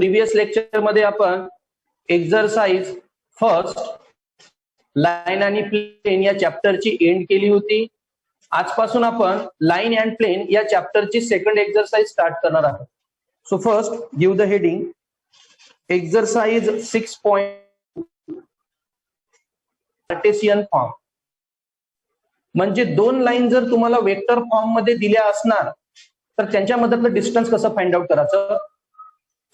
Previous lecture मध्ये आपण exercise first line आणि प्लेन या चॅप्टरची एंड केली होती. आजपासून आपण लाईन अँड प्लेन या चॅप्टरची सेकंड एक्झरसाइज स्टार्ट करणार आहोत. So first give the heading exercise 6. Cartesian form. म्हणजे दोन लाईन जर तुम्हाला वेक्टर फॉर्म मध्ये दिल्या असणार तर त्यांच्या मधलं डिस्टन्स कसं फाइंड आउट करायचं.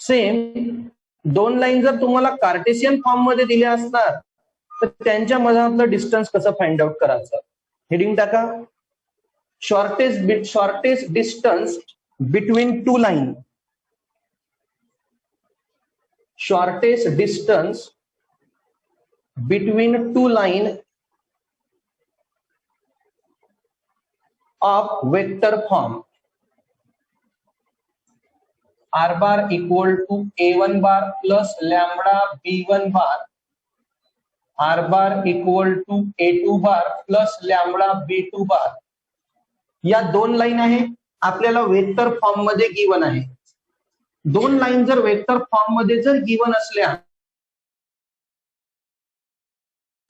सेम दोन लाईन जर तुम्हाला कार्टेशियन फॉर्म मध्ये दिल्या असणार तर त्यांच्या मधलं डिस्टन्स कसं फाइंड आउट करायचं. हेडिंग टाका. Shortest distance between two line. Shortest distance between two line of vector form. R bar equal to A1 bar plus lambda B1 bar. R bar equal to A2 bar plus lambda B2 bar. या दोन line आहे आपल्याला vector form मध्ये given आहे. दोन line जर vector form मध्ये जर गिवन असल्या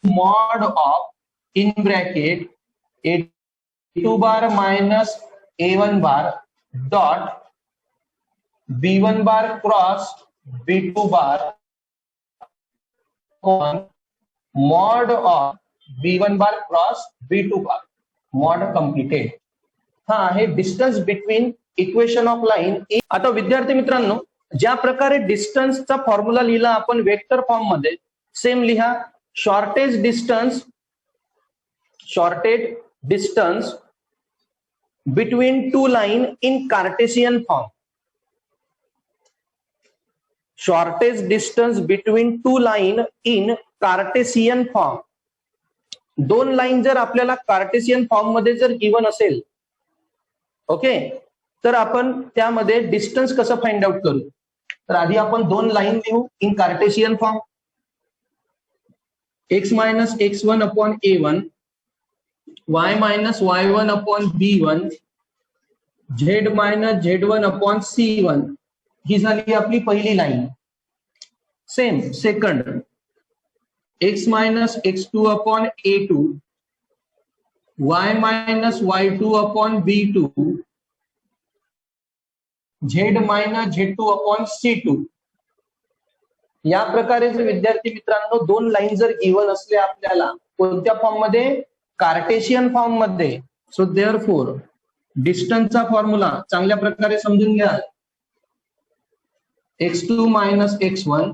mod of in bracket A2 bar minus A1 bar dot B1 bar cross B2 bar on mod of B1 bar cross B2 bar. Mod completed. हा आहे distance between equation of line. आता विद्यार्थी मित्रांनो, ज्या प्रकारे डिस्टन्सचा formula लिहिला आपण vector form मध्ये, सेम लिहा. Shortest distance between two line in Cartesian form. Shortest distance between two line in Cartesian form. दोन लाईन जर आपल्याला कार्टेशियन फॉर्म मध्ये जर गिवन असेल, ओके, तर आपण त्यामध्ये डिस्टन्स कसं फाइंड आउट करू. तर आधी आपण दोन लाईन लिहू in Cartesian form. x minus x1 upon a1, y minus y1 upon b1, z minus z1 upon c1. ही झाली आपली पहिली line. Same second x minus x2 upon a2, y minus y2 upon b2, z minus z2 upon c2. या प्रकारे जर विद्यार्थी मित्रांनो दोन line जर गिवन असले आपल्याला कोणत्या फॉर्म मध्ये, कार्टेशियन फॉर्म मध्ये, सो देअरफॉर डिस्टन्सचा फॉर्म्युला चांगल्या प्रकारे समजून घ्या. x2 minus x1,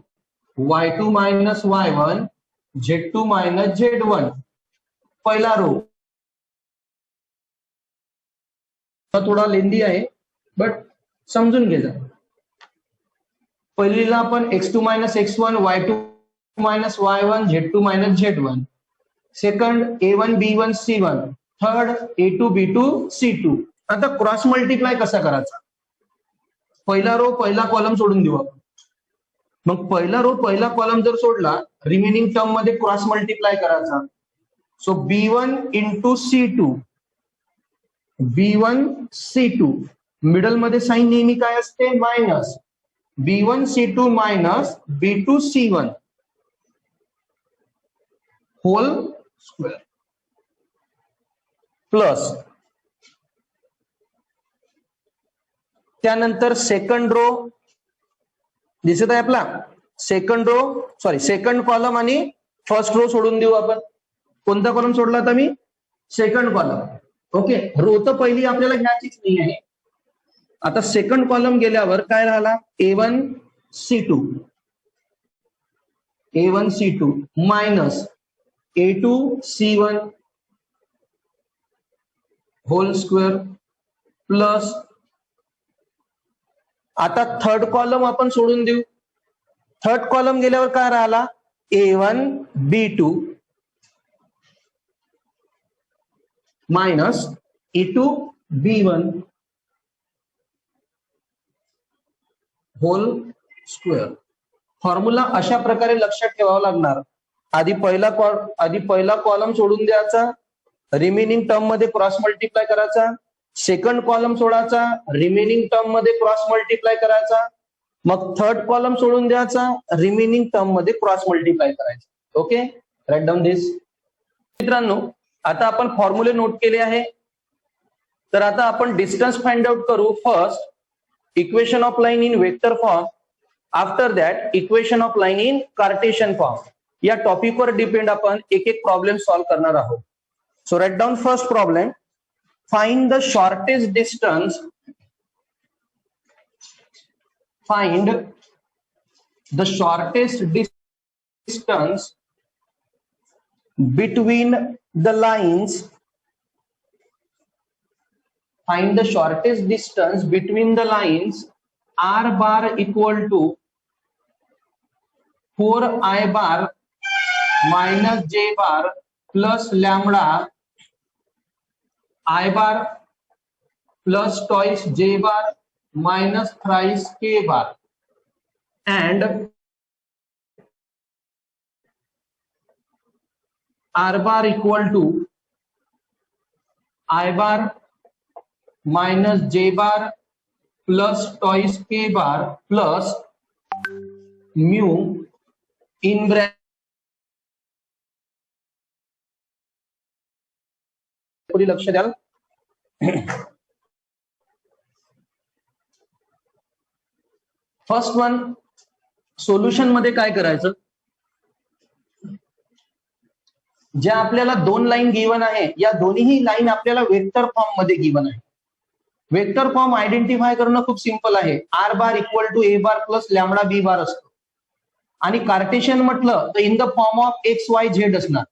y2 minus y1, z2 minus z1. पहिला रो थोडा लेंदी आहे बट समजून घ्या. पहिलीला आपण x2 minus x1, y2 minus y1, z2 minus z1. Second A1 B1 C1. Third A2 B2 C2. आता क्रॉस मल्टिप्लाय कसा करायचा. पहिला रो पहिला कॉलम सोडून देऊ आपण. मग पहिला रो पहिला कॉलम जर सोडला, रिमेनिंग टर्म मध्ये क्रॉस मल्टिप्लाय करायचा. So B1 into C2, B1 C2. Middle मध्ये साइन नेहमी काय असते, minus. B1 C2 minus B2 C1 whole square plus. त्यानंतर सेकंड रो दिसत आहे आपला. सेकंड कॉलम आणि फर्स्ट रो सोडून देऊ आपण. कोणता कॉलम सोडला आता मी, सेकंड कॉलम. ओके, रो तर पहिली आपल्याला घ्यायचीच नाही आहे. आता सेकंड कॉलम गेल्यावर काय राहिला, A1 C2 minus A2 C1 whole square plus. आता थर्ड कॉलम आपण सोडून देऊ. थर्ड कॉलम गेल्यावर काय राहिला, A1 B2 minus A2 B1 hole square. Formula अशा प्रकारे लक्षात ठेवावा लागणार. आधी पहिला कॉलम सोडून द्यायचा, रिमेनिंग टर्म मध्ये क्रॉस मल्टिप्लाय करायचा. सेकंड कॉलम सोडायचा, रिमेनिंग टर्म मध्ये क्रॉस मल्टिप्लाय करायचा. मग थर्ड कॉलम सोडून द्यायचा, रिमेनिंग टर्म मध्ये क्रॉस मल्टिप्लाय करायचं. ओके, राईट डाऊन दिस. मित्रांनो, आता आपण फॉर्म्युले नोट केले आहे. तर आता आपण डिस्टन्स फाइंड आउट करू. First equation of line in vector form, after that equation of line in Cartesian form. या टॉपिकवर डिपेंड आपण एक एक प्रॉब्लेम सॉल्व्ह करणार आहोत. So write down first problem. Find the shortest distance, find the shortest distance between the lines, find the shortest distance between the lines r bar equal to 4i bar minus j bar plus lambda I bar plus twice j bar minus thrice k bar, and r bar equal to I bar minus j bar plus twice k bar plus mu in bracket. पूरी लक्ष द्याल. First one, solution मध्ये काय करायचं, ज्या आपल्याला दोन line given आहे, या दोन्ही लाईन आपल्याला वेक्टर फॉर्म मध्ये गिवन आहे. वेक्टर फॉर्म आयडेंटिफाय करणं खूप सिंपल आहे. R bar equal to a bar plus lambda b bar असतो. आणि कार्टेशियन म्हटलं तर in the form of x y z असणार.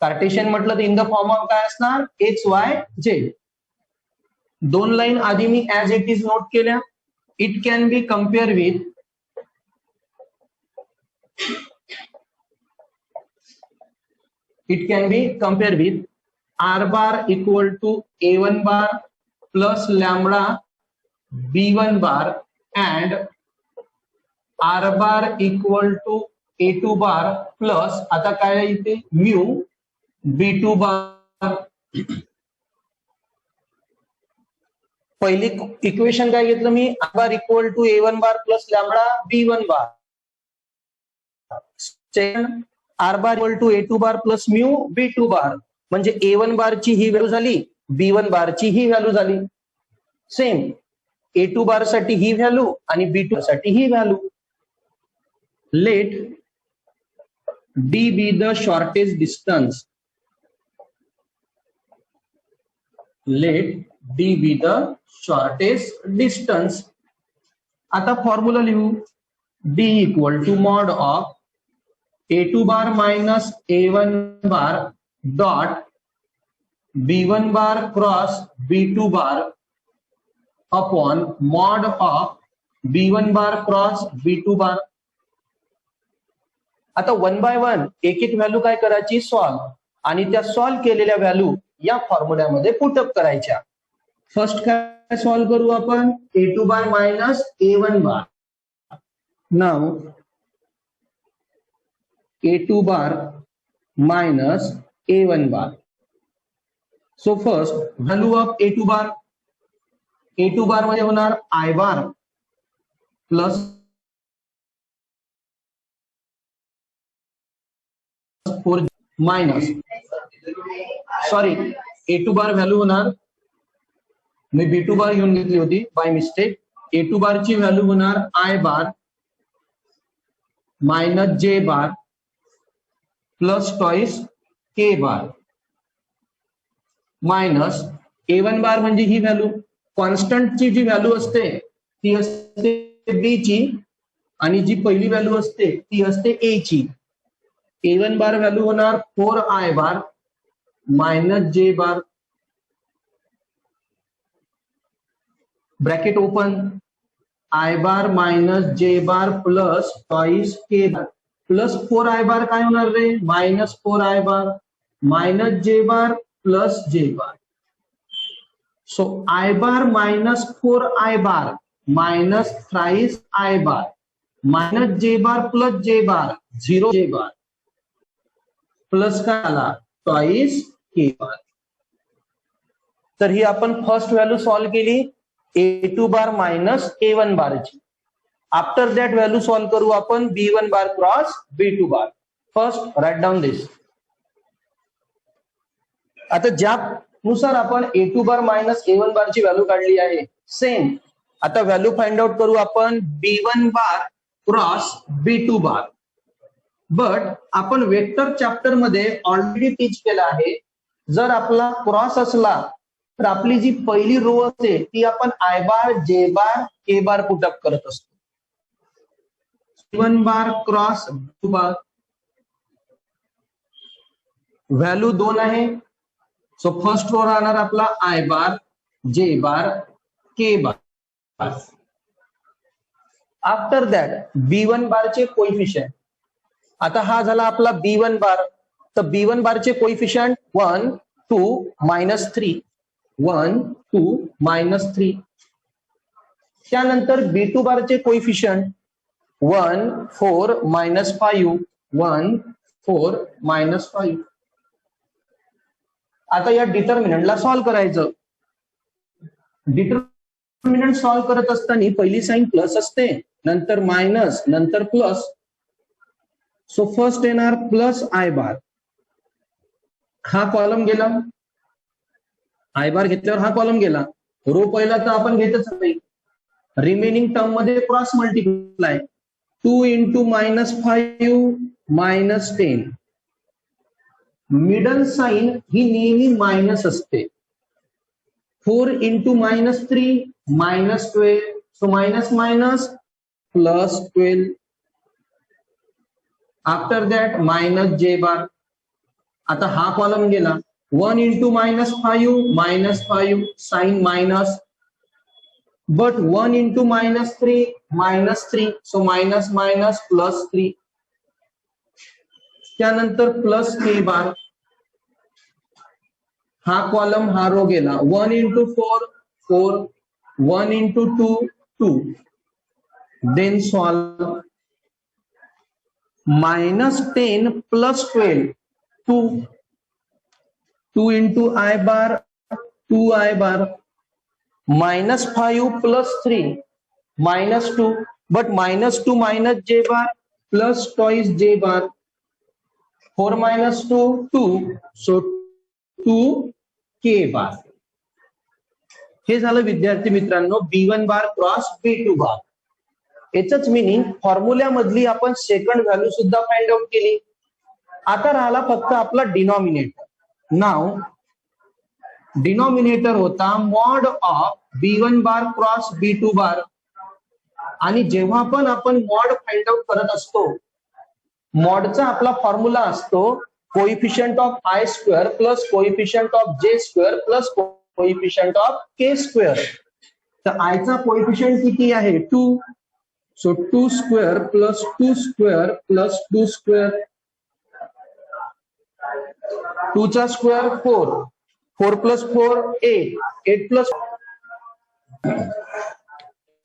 कार्टेशियन म्हटलं तर इन द फॉर्म ऑफ काय असणार, एक्स वाय झेड. दोन लाईन आधी मी ऍज इट इज नोट केल्या. It can be compared with r bar equal to a1 bar plus lambda b1 bar and r bar equal to a2 bar plus आता काय इथे mu b2 bar. पहिली equation काय घेतलं मी, r bar equal to a1 bar plus lambda b1 bar. Second, r bar equal to a2 bar plus mu b2 bar. म्हणजे a1 बारची ही value झाली, b1 बारची ही व्हॅल्यू झाली. सेम a2 बार साठी ही व्हॅल्यू आणि b2 साठी ही value. Let d be the shortest distance, let d be the shortest distance. आता फॉर्म्युला लिहू. d equal to mod of a2 bar minus a1 bar dot b1 bar cross b2 bar upon mod of b1 bar cross b2 bar. आता one by one एक एक value काय करायची, solve. आणि त्या solve केलेल्या value या फॉर्म्युल्यामध्ये put up करायच्या. फर्स्ट काय सॉल्व करू आपण, a2 bar minus a1 bar. Now a2 bar minus a1 bar. So first value of a2 bar, a2 बार मध्ये होणार i bar plus 4 minus, sorry a2 bar value होणार, मी b2 बार घेऊन घेतली होती बाय मिस्टेक. a2 बारची value होणार i bar minus j bar plus twice k bar minus a1 bar म्हणजे ही व्हॅल्यू. कॉन्स्टंटची जी व्हॅल्यू असते ती असते b ची आणि जी पहिली व्हॅल्यू असते ती असते a ची. a1 बार व्हॅल्यू होणार 4i bar minus j bar bracket open, i bar minus j bar plus twice k bar plus 4i bar काय होणार रे, minus 4i bar minus j bar plus j bar. So i bar minus 4i bar minus thrice i bar minus j bar plus j bar 0 j bar plus काय आला, toys k बार. तर ही आपण first value solve केली a2 bar minus a1 बारची. After that value solve करू आपण B1 bar cross B2 bar. First right down this. आता ज्यानुसार आपण A2 बार मायनस A1 बारची व्हॅल्यू काढली आहे, सेम आता व्हॅल्यू फाइंड आउट करू आपण B1 bar cross B2 bar. But आपण वेक्टर चॅप्टर मध्ये ऑलरेडी टीच केलं आहे, जर आपला क्रॉस असला तर आपली जी पहिली रो असते ती आपण आय बार, जे बार, के बार पुटअप करत असतो. B1 बार क्रॉस B2 बार, व्हॅल्यू 2 आहे. सो फर्स्ट रो राहणार आपला आय बार, जे बार, के बार. आफ्टर दॅट B1 बारचे कोइफिशियंट. आता हा झाला आपला B1 बार, तर B1 बारचे कोइफिशियंट 1, 2, -3, 1, 2, -3. त्यानंतर B2 बारचे कोइफिशियंट 1, 4, -5, 1, 4, -5. आता या डिटर्मिनंटला सॉल्व्ह करायचं. डिटर्मिनंट सॉल्व्ह करत असताना पहिली साइन प्लस असते, नंतर मायनस, नंतर प्लस. सो फर्स्ट येणार प्लस आय बार, हा कॉलम गेला. आय बार घेतल्यावर हा कॉलम गेला. रो पहिला तर आपण घेतच नाही. रिमेनिंग टर्म मध्ये cross multiply 2 into -5 -10. Middle sign ही नेहमी मायनस असते. 4 into -3 -12. So minus minus +12. After that minus J bar. आता हा कॉलम गेला. 1 इंटू -5 -5 sign minus. But 1 into -3 so minus minus +3. त्यानंतर प्लस के बार. हा कॉलम हा रो गेला. 1 into 4 4, 1 into 2 2. Then solve. -10 +12 2. 2 into i bar 2 i bar. -5 +3 -2. But -2 minus j bar plus toys जे बार. 4 -2 2. So 2 के बार. हे झालं विद्यार्थी मित्रांनो B1 बार क्रॉस B2 बार. याच मिनिंग फॉर्म्युल्यामधली आपण सेकंड व्हॅल्यू सुद्धा फाइंड आउट केली. आता राहिला फक्त आपला डिनॉमिनेटर. नाव डिनॉमिनेटर होता mod of B1 bar cross B2 बार. आणि जेव्हा पण आपण मॉड फाइंड आउट करत असतो, मॉडचा आपला फॉर्म्युला असतो coefficient of I square plus coefficient of J square plus coefficient of K square. तर आयचा कोइफिशियंट किती आहे 2. So 2 square plus 2 square plus 2 square. 2 चा स्क्वेअर 4, 4 + 4 8, 8 प्लस.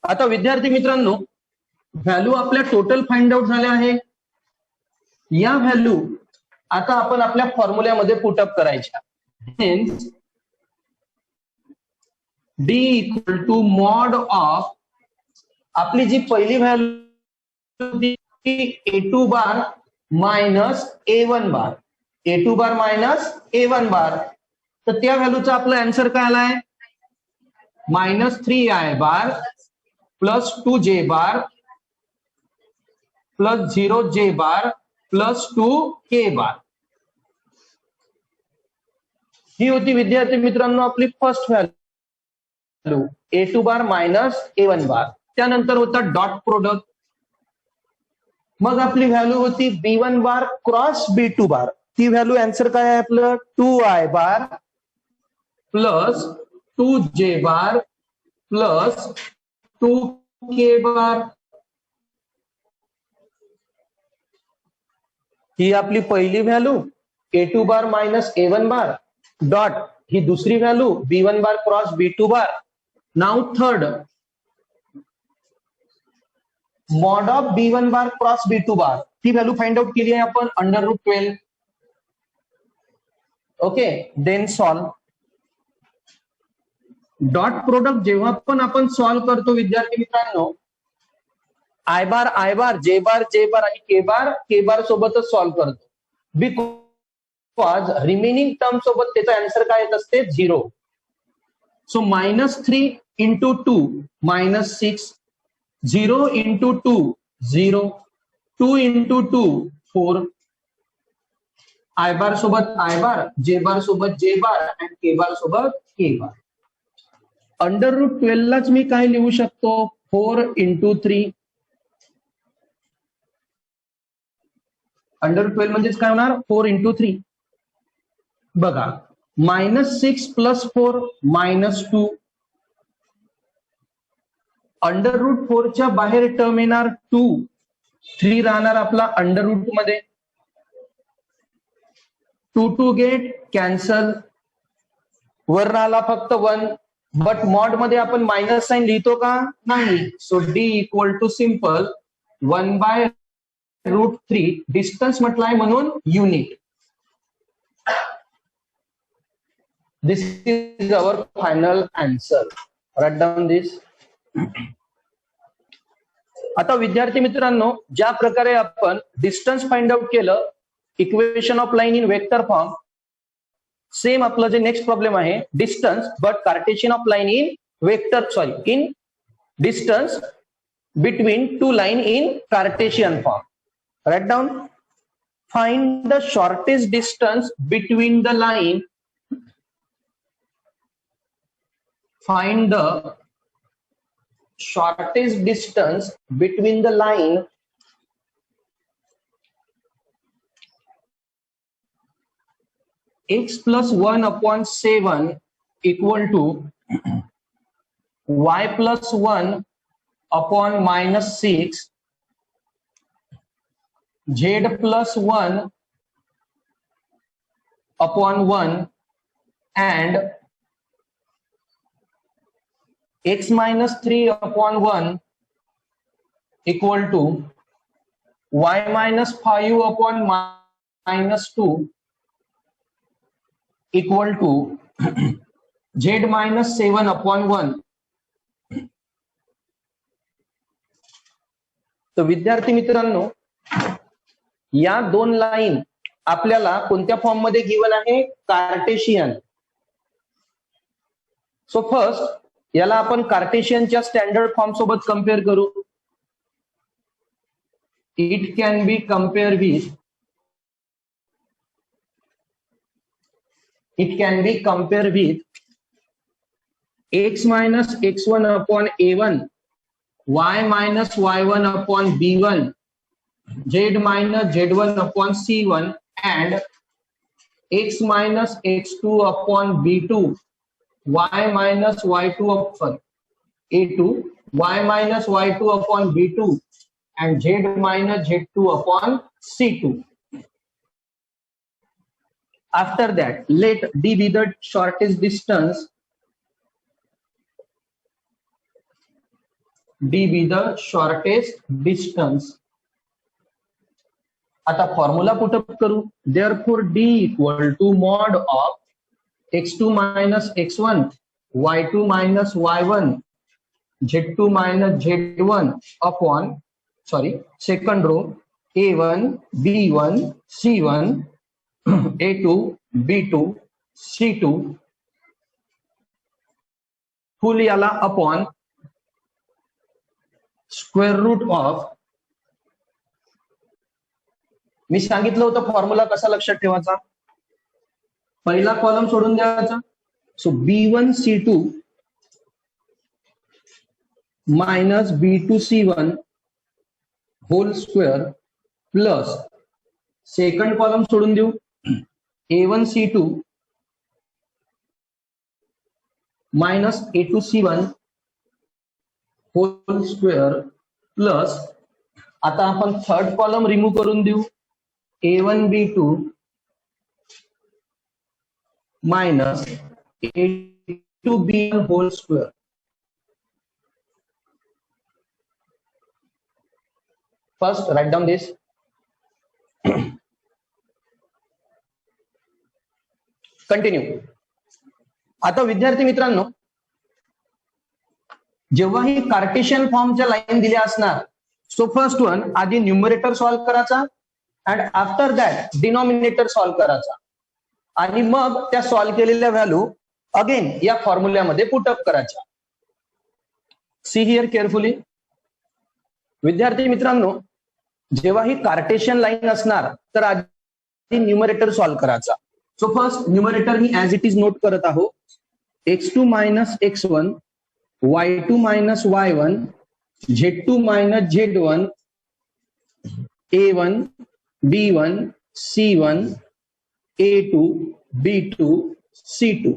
आता विद्यार्थी मित्रांनो व्हॅल्यू आपल्या टोटल फाइंड आउट झाल्या आहे. या व्हॅल्यू आता आपण आपल्या फॉर्म्युल्यामध्ये पुटअप करायच्या. हेन्स D = मॉड ऑफ आपली जी पहिली value A2 bar minus A1 बार. A2 बार मायनस A1 बार. तर त्या व्हॅल्यूचा आपला आन्सर काय आलाय -3i बार प्लस 2j बार प्लस 0j बार प्लस 2k बार. ही होती विद्यार्थी मित्रांनो आपली first value A2 bar minus A1 बार. त्यानंतर होता डॉट प्रोडक्ट. मग आपली व्हॅल्यू होती B1 bar cross B2 bar. ती व्हॅल्यू आन्सर काय आहे आपलं 2i बार प्लस 2j बार प्लस 2k बार. ही आपली पहिली value A2 bar minus A1 bar dot ही दुसरी value B1 bar cross B2 bar. Now third mod of B1 bar cross B2 bar. ती व्हॅल्यू फाइंड आउट केली आहे आपण √12. Okay. Then solve. Dot product जेव्हा पण आपण सॉल्व करतो विद्यार्थी मित्रांनो आय बार जे बार आणि के बार सोबतच सॉल्व्ह करतो, बिकॉज रिमेनिंग टर्म सोबत त्याचा आन्सर काय येत असते, 0. So -3 into 2 -6, 0 into 2 0, 2 into 2 4, I बार सोबत आय बार, जे बार सोबत जे बार आणि के बार सोबत के बार. √12 लाच मी काय लिहू शकतो, 4 into 3. √12 म्हणजेच काय होणार, 4 into 3. बघा, -6 + 4 -2. √4 च्या बाहेर टर्म येणार 2, 3 राहणार आपला अंडर रूट मध्ये. 2 to गेट कॅन्सल, वर राहिला फक्त 1. बट मॉड मध्ये आपण मायनस साइन लिहितो का, नाही. So D = simple 1/√3. डिस्टन्स म्हटलाय म्हणून unit. This is our final answer. Right down this. आता विद्यार्थी मित्रांनो, ज्या प्रकारे आपण डिस्टन्स फाइंड आउट केलं equation of line in vector form, same आपलं जे नेक्स्ट प्रॉब्लेम आहे, distance but Cartesian of line in vector, sorry, in distance between two line in Cartesian form. Right down. Find the shortest distance between the line, find the shortest distance between the line x plus 1/7 equal to y plus 1/-6, z plus 1/1 and x minus 3/1 equal to y minus 5/-2 equal to z minus 7/1. तर विद्यार्थी मित्रांनो, या दोन line आपल्याला कोणत्या form मध्ये given आहे, Cartesian. So first याला आपण कार्टेशियनच्या स्टँडर्ड फॉर्म सोबत कम्पेअर करू. It can be compare with x minus x1/a1, y minus y1/b1, z minus z1/c1 and x minus x2/b2, y minus y2/a2, y minus y2/b2 and z minus z2/c2. After that, let D be the shortest distance. D be the shortest distance. आता formula put up करू. Therefore D equal to mod of x2 minus x1, y2 minus y1, z2 minus z1 upon, second row, a1, b1, c1, a2, b2, c2, फुल याला upon square route of, मी सांगितलं होतं formula कसा लक्षात ठेवायचा, पहिला column सोडून द्यायचा. So b1 c2 minus b2 c1 whole square plus second column सोडून देऊ, a1 c2 minus a2 c1 whole square plus, आता आपण थर्ड कॉलम रिमूव्ह करून देऊ, a1 b2 minus a2 b1 whole square. First, write down this. Continue. आता विद्यार्थी मित्रांनो, जेव्हा ही कार्टेशियन फॉर्मच्या लाईन दिल्या असणार सो फर्स्ट वन आधी न्यूमरेटर सॉल्व करायचा and after that denominator solve करायचा आणि मग त्या सॉल्व केलेल्या व्हॅल्यू अगेन या फॉर्म्युल्यामध्ये पुटअप करायच्या. See here carefully. विद्यार्थी मित्रांनो, जेव्हा ही कार्टेशियन लाईन असणार तर आधी न्यूमरेटर सॉल्व करायचा. So first numerator me as it is note करत आहो. x2 minus x1 y2 minus y1 z2 minus z1 a1 b1 c1 a2 b2 c2.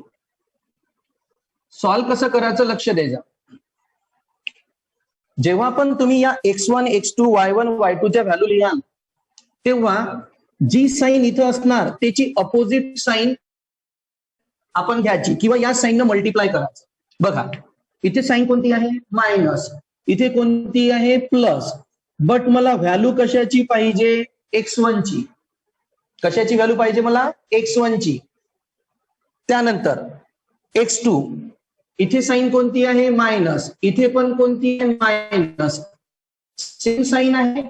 Solve कसं करायचं लक्ष द्यायचं. जेव्हा पण तुम्ही या x1 x2 y1 y2 च्या व्हॅल्यू लिहाल तेव्हा जी साईन इथं असणार त्याची अपोजिट साईन आपण घ्यायची किंवा या साईननं मल्टिप्लाय करायचं. बघा इथे साईन कोणती आहे मायनस, इथे कोणती आहे प्लस, बट मला व्हॅल्यू कशाची पाहिजे x1 ची. कशाची व्हॅल्यू पाहिजे मला x1 ची. त्यानंतर x2 इथे साईन कोणती आहे मायनस, इथे पण कोणती आहे मायनस, सेम साईन आहे.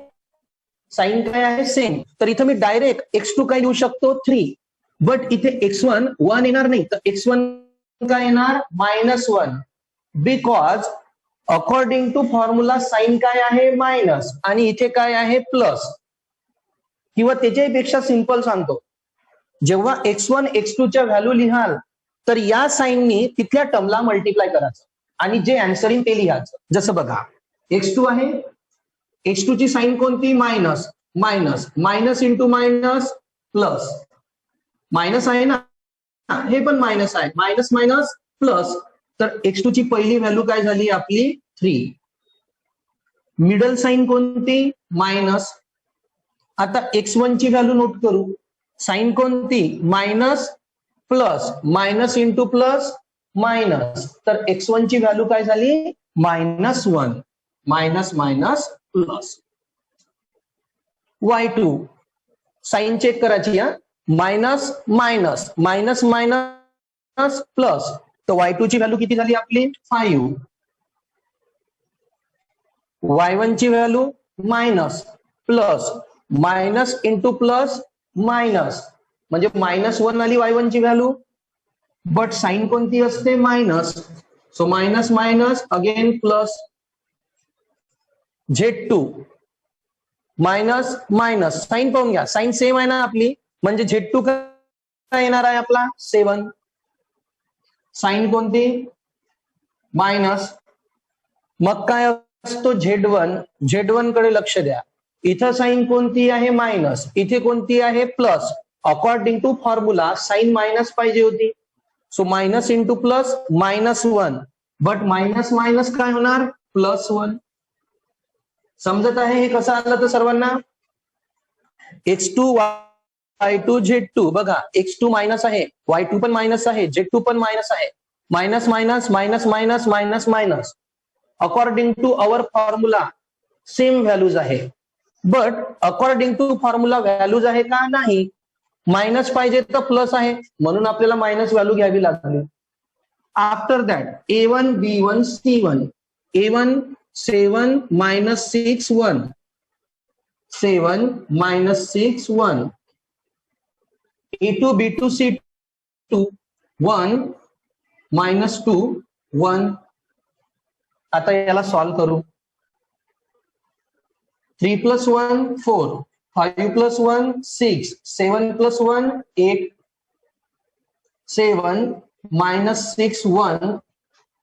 साईन काय आहे सेम. तर इथं मी डायरेक्ट x2 काय लिहू शकतो 3, बट इथे x1 1 येणार नाही तर x1 काय येणार -1 because according to formula sign काय आहे मायनस आणि इथे काय आहे प्लस. किंवा त्याच्यापेक्षा सिंपल सांगतो, जेव्हा x1 x2 च्या व्हॅल्यू लिहाल तर या साईननी तिथल्या टर्मला मल्टिप्लाय करायचं आणि जे आन्सर येईल ते लिहायचं. जसं बघा x2 आहे, x2 ची साईन कोणती minus, minus minus into minus plus, minus आहे ना हे पण मायनस आहे, मायनस मायनस प्लस. तर x2 ची पहिली व्हॅल्यू काय झाली आपली 3. मिडल साईन कोणती मायनस. आता x1 ची व्हॅल्यू नोट करू. साईन कोणती minus plus, minus into plus minus. तर x1 ची व्हॅल्यू काय झाली -1. Minus minus plus. y2 sign check करायची या. Minus minus minus minus plus. तर y2 ची व्हॅल्यू किती झाली आपली 5. y1 ची value minus plus minus into plus minus म्हणजे -1 आली y1 ची व्हॅल्यू, बट साईन कोणती असते minus. So minus minus again plus. Z2 minus minus sign पाहून घ्या, साईन सेम आहे ना आपली म्हणजे Z2 काय येणार आहे आपला 7. साईन कोणती मायनस. मग काय असतो Z1. Z1 कडे लक्ष द्या. इथं साईन कोणती आहे मायनस, इथे कोणती आहे plus. According to formula sign minus पाहिजे होती. So minus into plus -1, but minus minus काय होणार +1. समजत आहे हे कसं आलं तर सर्वांना. x2 y2 z2 बघा x2 मायनस आहे, y2 पण मायनस आहे, z2 पण मायनस आहे. Minus minus minus minus minus minus. According to our formula same values आहे, but according to formula values आहे का नाही. मायनस पाहिजे तर प्लस आहे म्हणून आपल्याला मायनस व्हॅल्यू घ्यावी लागली. After that a1 b1 c1. a1 7 minus 6 1, 7 minus 6 1. a2 b2 c2 1 minus 2 1. आता याला सॉल्व करू. 3 plus 1 4, 5 plus 1 6, 7 plus 1 8, 7 minus 6 1,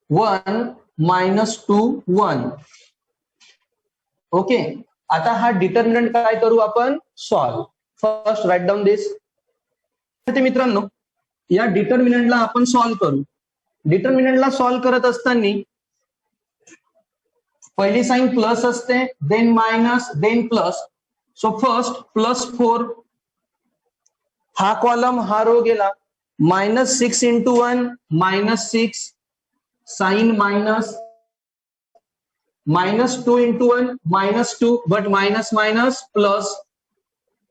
1 minus 2 1. Okay. आता हा डिटर्मिनंट काय करू आपण सॉल्व. फर्स्ट राईट डाऊन दिस. मित्रांनो या डिटर्मिनंटला आपण सॉल्व करू. डिटर्मिनंटला सॉल्व करत असताना पहिली साइन प्लस असते, then minus, then plus. So first +4, हा कॉलम हा रो गेला. -6 into 1 -6, sign minus. -2 into 1 -2, but minus minus plus.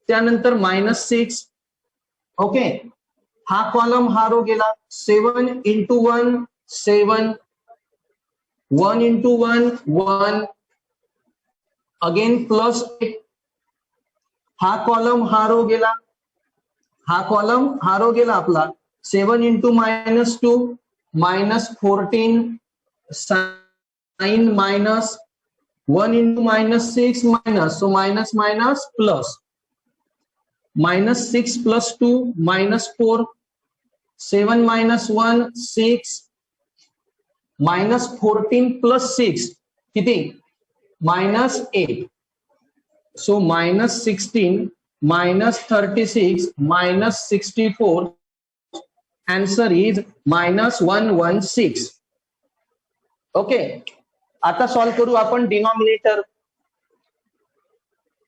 त्यानंतर -6. ओके. हा कॉलम हा रो गेला. 7 into 1 7, 1 into 1 1, अगेन प्लस 8, हा कॉलम हा रो गेला, हा कॉलम हा रो गेला आपला. 7 into -2 -14 sign minus 1 into -6 minus, so minus minus plus, -6 plus 2 -4, 7 minus 1 6 -14 plus 6 किती -8, so -16 -36 -64, answer is -116. ओके, आता सॉल्व करू आपण डिनॉमिनेटर.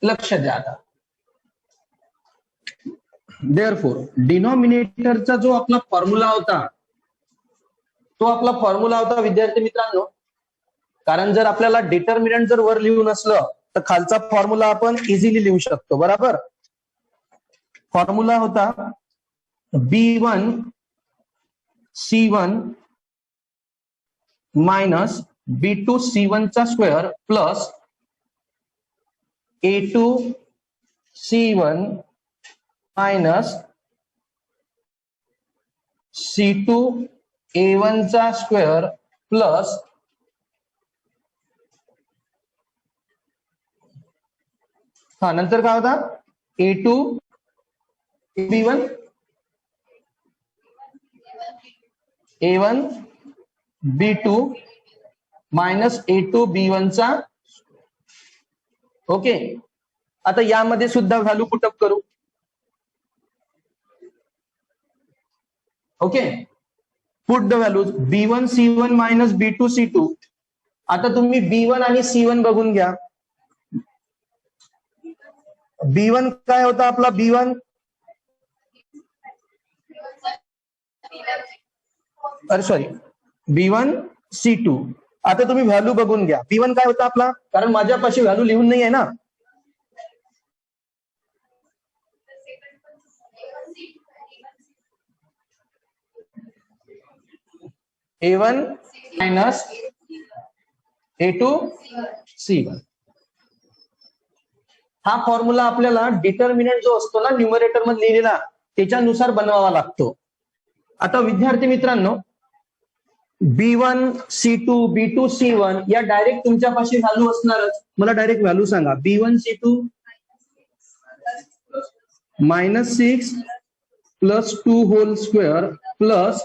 लक्ष द्या आता. देअरफॉर डिनॉमिनेटरचा जो आपला फॉर्म्युला होता, तो आपला फॉर्म्युला होता विद्यार्थी मित्रांनो, कारण जर आपल्याला डिटर्मिनंट जर वर लिहून असलं तर खालचा फॉर्म्युला आपण इझिली लिहू शकतो. बरोबर. फॉर्म्युला होता B1 C1 minus B2 C1 चा square plus A2 C1 minus C2 A1 चा स्क्वेअर प्लस नंतर काय होता A2 B1 A1 B2 minus A2 B1 चा. ओके, आता यामध्ये सुद्धा व्हॅल्यू पुटअप करू. Okay, put the values B1 C1 minus B2 C2. आता तुम्ही B1 आणि C1 बघून घ्या. B1 काय होता आपला B1, अरे सॉरी B1 C2. आता तुम्ही व्हॅल्यू बघून घ्या. B1 काय होता आपला, कारण माझ्यापाशी व्हॅल्यू लिहून नाही आहे ना. A1 minus A2 C1. हा फॉर्म्युला आपल्याला डिटर्मिनंट जो असतो ना न्यूमरेटर मध्ये लिहिलेला, त्याच्यानुसार बनवावा लागतो. आता विद्यार्थी मित्रांनो, B1 C2 B2 C1 या डायरेक्ट तुमच्यापाशी व्हॅल्यू असणारच. मला डायरेक्ट व्हॅल्यू सांगा. B1 C2 -6 plus 2 whole square plus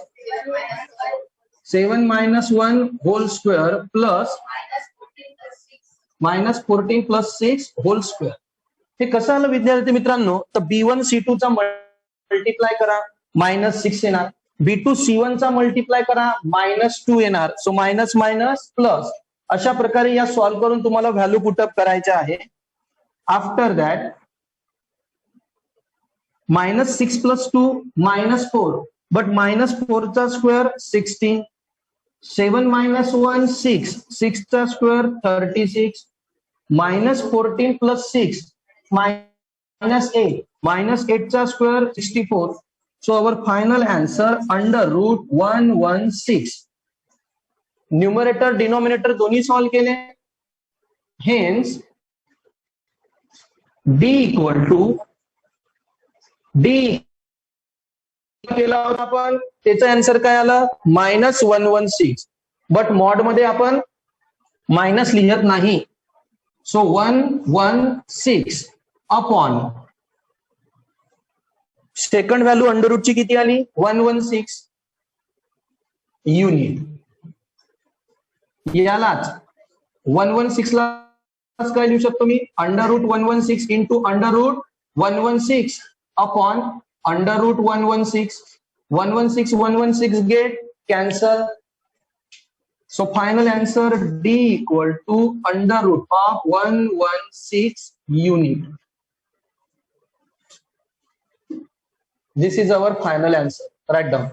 7 - 1 whole square plus -14 plus 6 whole square. हे कसं आलं विद्यार्थी मित्रांनो, तर B1 C2 चा मल्टिप्लाय करा -6 येणार, B2 C1 चा मल्टिप्लाय करा -2 येणार, सो मायनस मायनस प्लस. अशा प्रकारे या सॉल्व्ह करून तुम्हाला व्हॅल्यू पुटअप करायच्या आहे. आफ्टर दॅट -6 प्लस 2 -4, बट -4 चा स्क्वेअर 16, 7 - 1 6, 6 चा स्क्वेअर 36, -14 प्लस 6 -8, -8 चा square 64. So our final answer √116. Numerator denominator दोन्ही सॉल्व केले. Hence D equal to D केला होता आपण, त्याचा आन्सर काय आला -116. बट मॉड मध्ये आपण मायनस लिहत नाही, so 116 upon second value under रूटची किती आली 116 युनिट. यालाच 116 ला काय लिहू शकतो मी, √116 into √116 upon √116. 116 116 get cancel. So final answer D equal to √116 unit. This is our final answer. Write down.